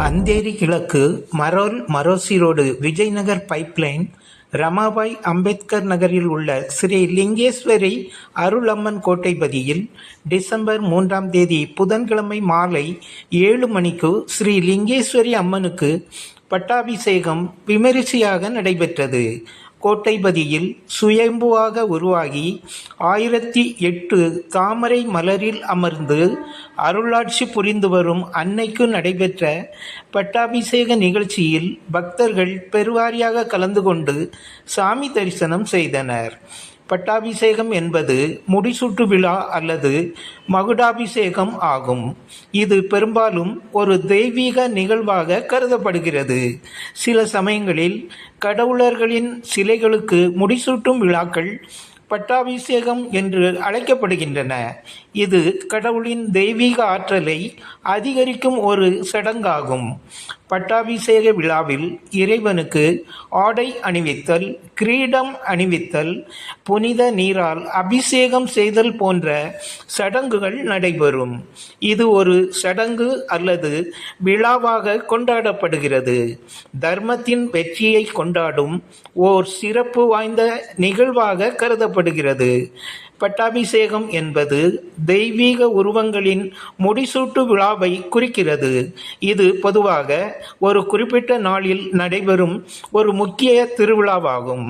அந்தேரி கிழக்கு, Marol Maroshi road, Vijaynagar pipeline, Ramabai Ambedkar நகரில் உள்ள ஸ்ரீ லிங்கேஸ்வரி அருளம்மன் கோட்டைபதியில் டிசம்பர் 3ஆம் தேதி புதன்கிழமை மாலை 7 மணிக்கு ஸ்ரீ லிங்கேஸ்வரி அம்மனுக்கு பட்டாபிஷேகம் விமரிசையாக நடைபெற்றது. கோட்டைபதியில் சுயம்புவாக உருவாகி 1008 தாமரை மலரில் அமர்ந்து அருளாட்சி புரிந்து வரும் அன்னைக்கு நடைபெற்ற பட்டாபிஷேக நிகழ்ச்சியில் பக்தர்கள் பெருவாரியாக கலந்து கொண்டு சாமி தரிசனம் செய்தனர். பட்டாபிஷேகம் என்பது முடிசூட்டு விழா அல்லது மகுடாபிஷேகம் ஆகும். இது பெரும்பாலும் ஒரு தெய்வீக நிகழ்வாக கருதப்படுகிறது. சில சமயங்களில் கடவுளர்களின் சிலைகளுக்கு முடிசூட்டும் விழாக்கள் பட்டாபிஷேகம் என்று அழைக்கப்படுகின்றன. இது கடவுளின் தெய்வீக ஆற்றலை அதிகரிக்கும் ஒரு சடங்காகும். பட்டாபிஷேக விழாவில் இறைவனுக்கு ஆடை அணிவித்தல், கிரீடம் அணிவித்தல், புனித நீரால் அபிஷேகம் செய்தல் போன்ற சடங்குகள் நடைபெறும். இது ஒரு சடங்கு அல்லது விழாவாக கொண்டாடப்படுகிறது. தர்மத்தின் வெற்றியை கொண்டாடும் ஓர் சிறப்பு வாய்ந்த நிகழ்வாக கருதப்படுகிறது. பட்டாபிஷேகம் என்பது தெய்வீக உருவங்களின் முடிசூட்டு விழாவை குறிக்கிறது. இது பொதுவாக ஒரு குறிப்பிட்ட நாளில் நடைபெறும் ஒரு முக்கிய திருவிழாவாகும்.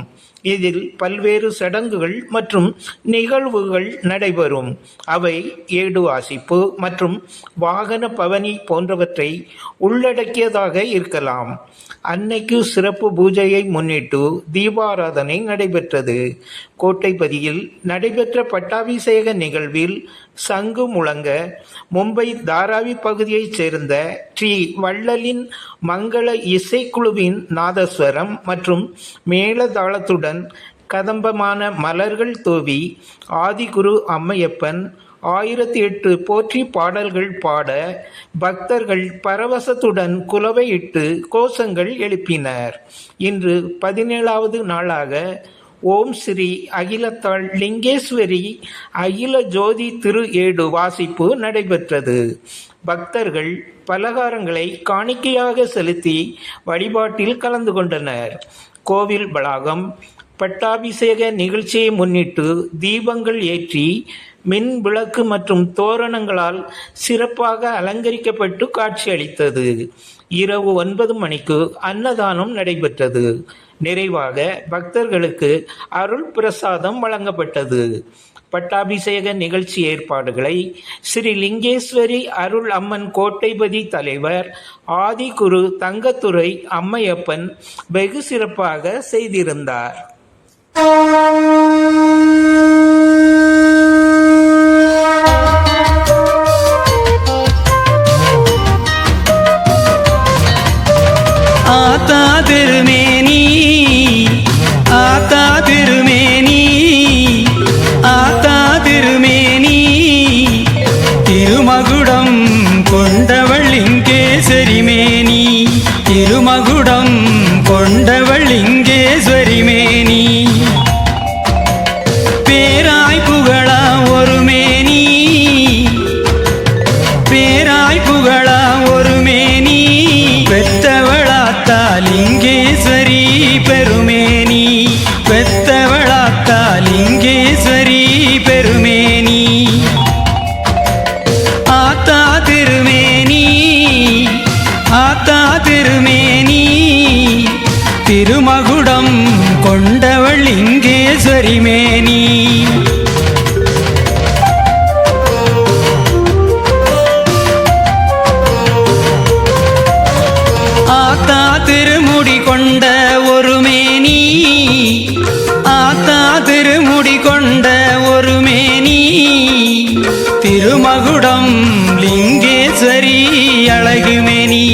இதில் பல்வேறு சடங்குகள் மற்றும் நிகழ்வுகள் நடைபெறும். அவை ஏடு வாசிப்பு மற்றும் வாகன பவனி போன்றவற்றை உள்ளடக்கியதாக இருக்கலாம். அன்னைக்கு சிறப்பு பூஜையை முன்னிட்டு தீபாராதனை நடைபெற்றது. கோட்டைபதியில் நடைபெற்ற பட்டாபிஷேக நிகழ்வில் சங்கு முழங்க மும்பை தாராவி பகுதியைச் சேர்ந்த ஸ்ரீ வள்ளலின் மங்கள இசைக்குழுவின் நாதஸ்வரம் மற்றும் மேளதாளத்துடன் கதம்பமான மலர்கள் தூவி ஆதிகுரு அம்மையப்பன் 1008 போற்றி பாடல்கள் பாட பக்தர்கள் பரவசத்துடன் குலவையிட்டு கோஷங்கள் எழுப்பினர். இன்று 17வது நாளாக ஓம் ஸ்ரீ அகிலத்தாள் லிங்கேஸ்வரி அகில ஜோதி திரு ஏடு வாசிப்பு நடைபெற்றது. பக்தர்கள் பலகாரங்களை காணிக்கையாக செலுத்தி வழிபாட்டில் கலந்து கொண்டனர். கோவில் வளாகம் பட்டாபிஷேக நிகழ்ச்சியை முன்னிட்டு தீபங்கள் ஏற்றி மின் விளக்கு மற்றும் தோரணங்களால் சிறப்பாக அலங்கரிக்கப்பட்டு காட்சியளித்தது. இரவு 9 மணிக்கு அன்னதானம் நடைபெற்றது. நிறைவாக பக்தர்களுக்கு அருள் பிரசாதம் வழங்கப்பட்டது. பட்டாபிஷேக நிகழ்ச்சி ஏற்பாடுகளை ஸ்ரீ லிங்கேஸ்வரி அருள் அம்மன் கோட்டைபதி தலைவர் ஆதிகுரு தங்கத்துரை அம்மையப்பன் வெகு சிறப்பாக செய்திருந்தார். ஆத்தா திருமேனி, ஆத்தா திருமேனி, ஆத்தா திருமேனி, திருமகுடம் கொண்டவள் லிங்கேஸ்வரி மேனி, திருமகுடம் கொண்டவள் லிங்கேஸ்வரி மேனி, பேராய் புகழா ஒரு மேனி, பேராய் புகழா ஒரு மேனி, பெத்தவளாத்தா லிங்கேஸ்வரி பெருமேனி, பெத்தவளாத்தா லிங்கேஸ்வரி பெருமேனி, ஆத்தா திருமேனி, ஆத்தா திருமேனி, திருமகுடம் கொண்டவள் லிங்கேஸ்வரி மேனி. ஆத்தா திருமுடி கொண்ட ஒரு மேனி, ஆத்தா திருமுடி கொண்ட ஒரு மேனி, திருமகுடம் லிங்கேஸ்வரி அழகுமேனி,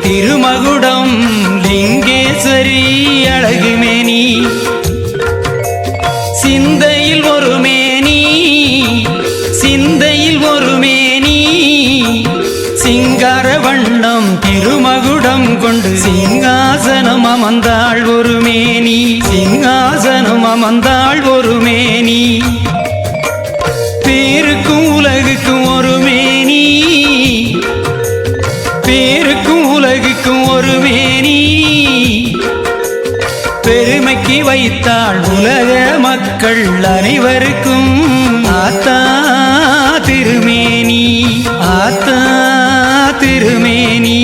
திருமகுடம் லிங்கேஸ்வரி அழகுமேனி, சிந்தையில் ஒரு மேனி, சிந்தையில் ஒரு மேனி, சிங்கார வண்ணம் திருமகுடம் கொண்டு சிங்காசனம் அமர்ந்தாள் ஒரு மேனி, சிங்காசனம் அமர்ந்தாள் ஒரு மேனி, பேருக்கும் உலகுக்கும் ஒரு மேனி, பேருக்கும் உலகு வைத்தாள் உலக மக்கள் அனைவருக்கும் ஆத்தா திருமேனி ஆத்தா திருமேனி